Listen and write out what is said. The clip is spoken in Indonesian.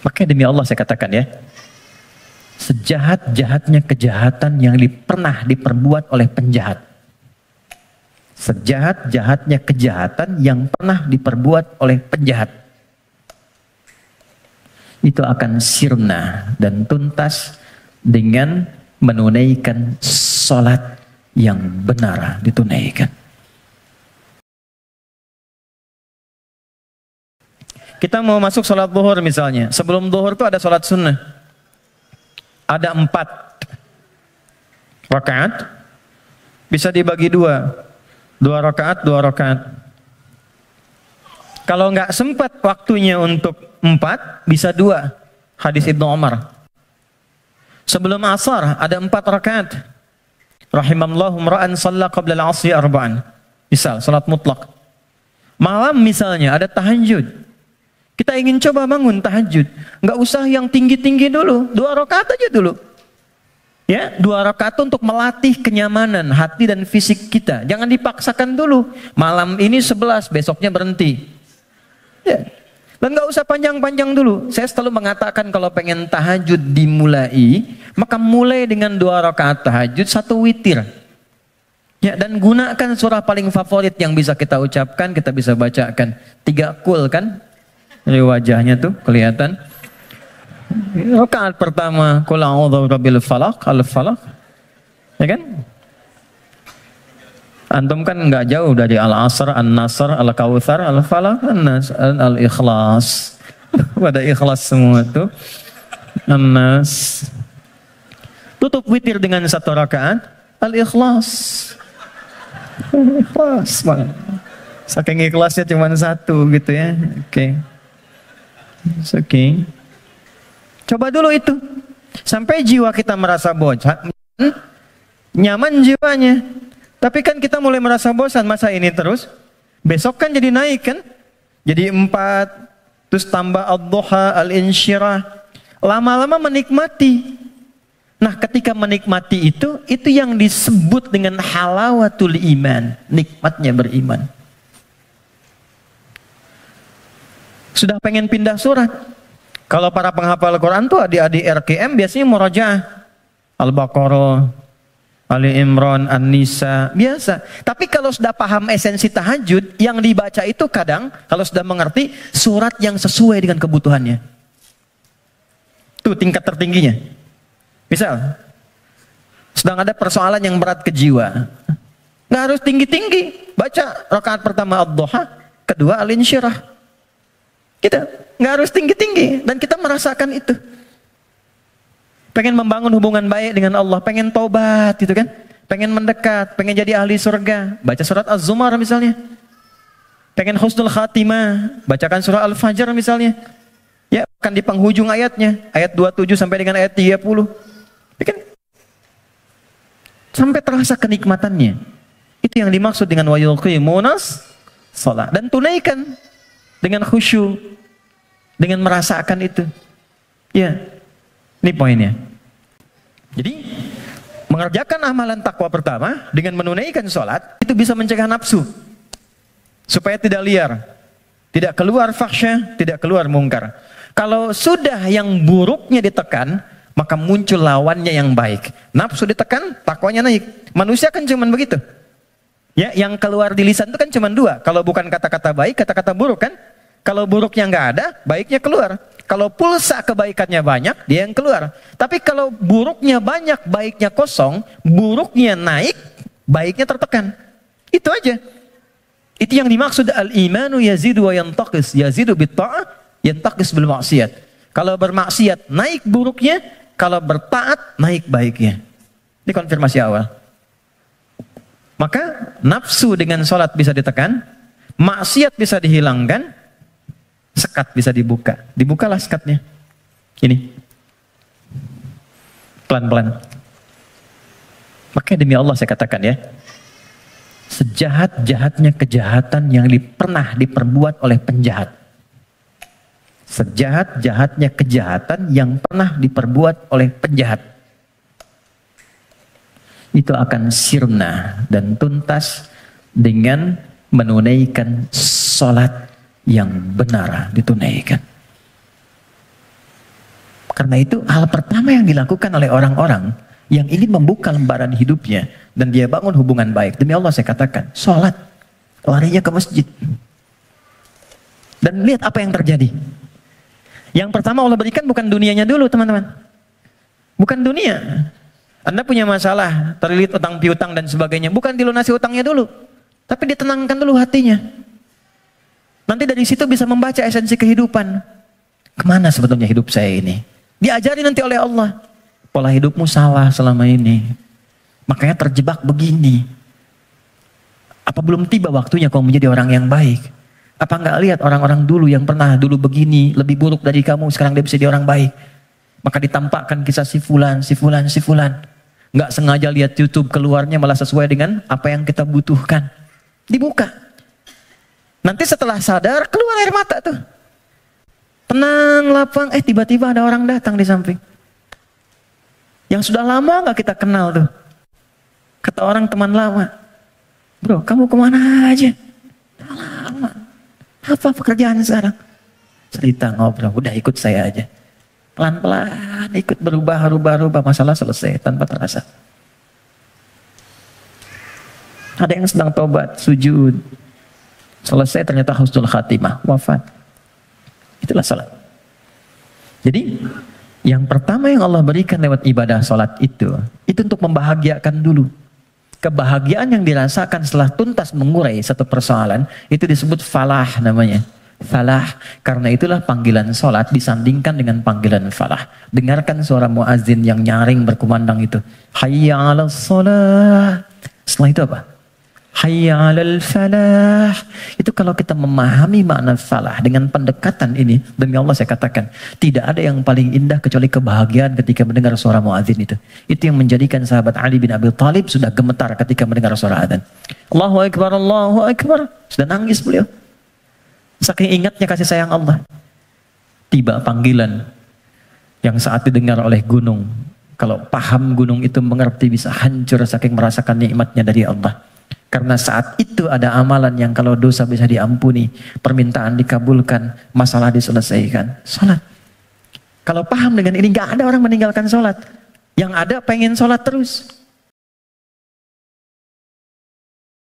Makanya demi Allah saya katakan ya, sejahat-jahatnya kejahatan yang pernah diperbuat oleh penjahat. Sejahat-jahatnya kejahatan yang pernah diperbuat oleh penjahat. Itu akan sirna dan tuntas dengan menunaikan sholat yang benar ditunaikan. Kita mau masuk sholat zuhur misalnya. Sebelum zuhur itu ada sholat sunnah. Ada 4 rakaat. Bisa dibagi 2 rakaat, 2 rakaat. Kalau nggak sempat waktunya untuk 4, bisa 2. Hadis Ibnu Umar. Sebelum asar ada 4 rakaat. Rahimallahu imra'an shalla qabla al-'asri arba'an. Misal salat mutlak. Malam misalnya ada tahajud. Kita ingin coba bangun tahajud. Nggak usah yang tinggi-tinggi dulu. 2 rakaat aja dulu. Ya, 2 rakaat untuk melatih kenyamanan hati dan fisik kita. Jangan dipaksakan dulu. Malam ini 11, besoknya berhenti. Ya. Dan nggak usah panjang-panjang dulu. Saya selalu mengatakan kalau pengen tahajud dimulai, maka mulai dengan 2 rakaat tahajud, 1 witir. Ya, dan gunakan surah paling favorit yang bisa kita ucapkan, kita bisa bacakan. 3 kul kan? Dari wajahnya tuh kelihatan. Rakaat pertama qul a'udzu birabbil falaq, al-falaq. Ya kan? Antum kan enggak jauh dari al-asr, an-nasr, al-kautsar, al-falaq, an-nas, al-ikhlas. Pada ikhlas semua tuh. An-nas. Tutup witir dengan 1 rakaat, al-ikhlas. Ikhlas banget. Saking ikhlasnya cuma 1 gitu ya. Oke. Oke. Coba dulu itu. Sampai jiwa kita merasa bosan, nyaman jiwanya. Tapi kan kita mulai merasa bosan, masa ini terus? Besok kan jadi naik kan? Jadi 4, terus tambah ad-duha, al-insyirah. Lama-lama menikmati. Nah, ketika menikmati itu yang disebut dengan halawatul iman, nikmatnya beriman. Sudah pengen pindah surat. Kalau para penghafal Quran tuh adik-adik RKM biasanya murajaah. Al-Baqarah, Ali Imran, An-Nisa, biasa. Tapi kalau sudah paham esensi tahajud, yang dibaca itu kadang, kalau sudah mengerti, surat yang sesuai dengan kebutuhannya. Itu tingkat tertingginya. Misal, sedang ada persoalan yang berat ke jiwa. Nggak harus tinggi-tinggi. Baca rakaat pertama ad-duha, kedua al-insyirah. Kita nggak harus tinggi-tinggi dan kita merasakan itu. Pengen membangun hubungan baik dengan Allah, pengen taubat gitu kan, pengen mendekat, pengen jadi ahli surga, baca surat Az-Zumar misalnya. Pengen husnul khatimah, bacakan surah Al-Fajr misalnya. Ya, akan di penghujung ayatnya, ayat 27 sampai dengan ayat 30. Ya kan? Sampai terasa kenikmatannya. Itu yang dimaksud dengan wa yuqimunas shalah, dan tunaikan dengan khusyuk, dengan merasakan itu. Ya, ini poinnya. Jadi, mengerjakan amalan takwa pertama dengan menunaikan sholat, itu bisa mencegah nafsu. Supaya tidak liar, tidak keluar fahsyah, tidak keluar mungkar. Kalau sudah yang buruknya ditekan, maka muncul lawannya yang baik. Nafsu ditekan, takwanya naik. Manusia kan cuma begitu. Ya, yang keluar di lisan itu kan cuma 2. Kalau bukan kata-kata baik, kata-kata buruk kan? Kalau buruknya nggak ada, baiknya keluar. Kalau pulsa kebaikannya banyak, dia yang keluar. Tapi kalau buruknya banyak, baiknya kosong, buruknya naik, baiknya tertekan. Itu aja. Itu yang dimaksud al-imanu yazidu wa yantaqis. Yazidu bit-ta'ah, yantaqis bil maksiat. Kalau bermaksiat, naik buruknya. Kalau bertaat, naik baiknya. Ini konfirmasi awal. Maka nafsu dengan sholat bisa ditekan, maksiat bisa dihilangkan, sekat bisa dibuka. Dibukalah sekatnya. Ini. Pelan-pelan. Makanya demi Allah saya katakan ya, sejahat-jahatnya kejahatan yang pernah diperbuat oleh penjahat. Sejahat-jahatnya kejahatan yang pernah diperbuat oleh penjahat. Itu akan sirna dan tuntas dengan menunaikan sholat yang benar ditunaikan. Karena itu hal pertama yang dilakukan oleh orang-orang yang ingin membuka lembaran hidupnya dan dia bangun hubungan baik. Demi Allah saya katakan, sholat, larinya ke masjid. Dan lihat apa yang terjadi. Yang pertama Allah berikan bukan dunianya dulu teman-teman. Bukan dunia. Anda punya masalah, terlilit utang piutang dan sebagainya. Bukan dilunasi utangnya dulu. Tapi ditenangkan dulu hatinya. Nanti dari situ bisa membaca esensi kehidupan. Kemana sebetulnya hidup saya ini? Diajari nanti oleh Allah. Pola hidupmu salah selama ini. Makanya terjebak begini. Apa belum tiba waktunya kau menjadi orang yang baik? Apa enggak lihat orang-orang dulu yang pernah dulu begini, lebih buruk dari kamu, sekarang dia bisa jadi orang baik. Maka ditampakkan kisah si fulan, si fulan, si fulan. Enggak sengaja lihat YouTube, keluarnya malah sesuai dengan apa yang kita butuhkan. Dibuka. Nanti setelah sadar, keluar air mata tuh. Tenang, lapang, tiba-tiba ada orang datang di samping. Yang sudah lama gak kita kenal tuh. Kata orang teman lama, bro kamu kemana aja? Lama. Apa pekerjaan sekarang? Cerita ngobrol, udah ikut saya aja. Pelan-pelan ikut berubah, masalah selesai tanpa terasa. Ada yang sedang tobat, sujud. Selesai ternyata husnul khatimah, wafat. Itulah salat. Jadi yang pertama yang Allah berikan lewat ibadah salat itu untuk membahagiakan dulu. Kebahagiaan yang dirasakan setelah tuntas mengurai satu persoalan itu disebut falah namanya. Falah. Karena itulah panggilan salat disandingkan dengan panggilan falah. Dengarkan suara muazin yang nyaring berkumandang itu. Hayya 'alas shalah. Setelah itu apa? Hayya 'alal falah. Itu kalau kita memahami makna falah dengan pendekatan ini, demi Allah saya katakan, tidak ada yang paling indah kecuali kebahagiaan ketika mendengar suara muadzin itu. Itu yang menjadikan sahabat Ali bin Abi Thalib sudah gemetar ketika mendengar suara adzan. Allahu Akbar, Allahu Akbar. Sudah nangis beliau. Saking ingatnya kasih sayang Allah. Tiba panggilan yang saat didengar oleh gunung. Kalau paham gunung itu mengerti bisa hancur saking merasakan nikmatnya dari Allah. Karena saat itu ada amalan yang kalau dosa bisa diampuni, permintaan dikabulkan, masalah diselesaikan. Salat. Kalau paham dengan ini, gak ada orang meninggalkan salat. Yang ada pengen salat terus.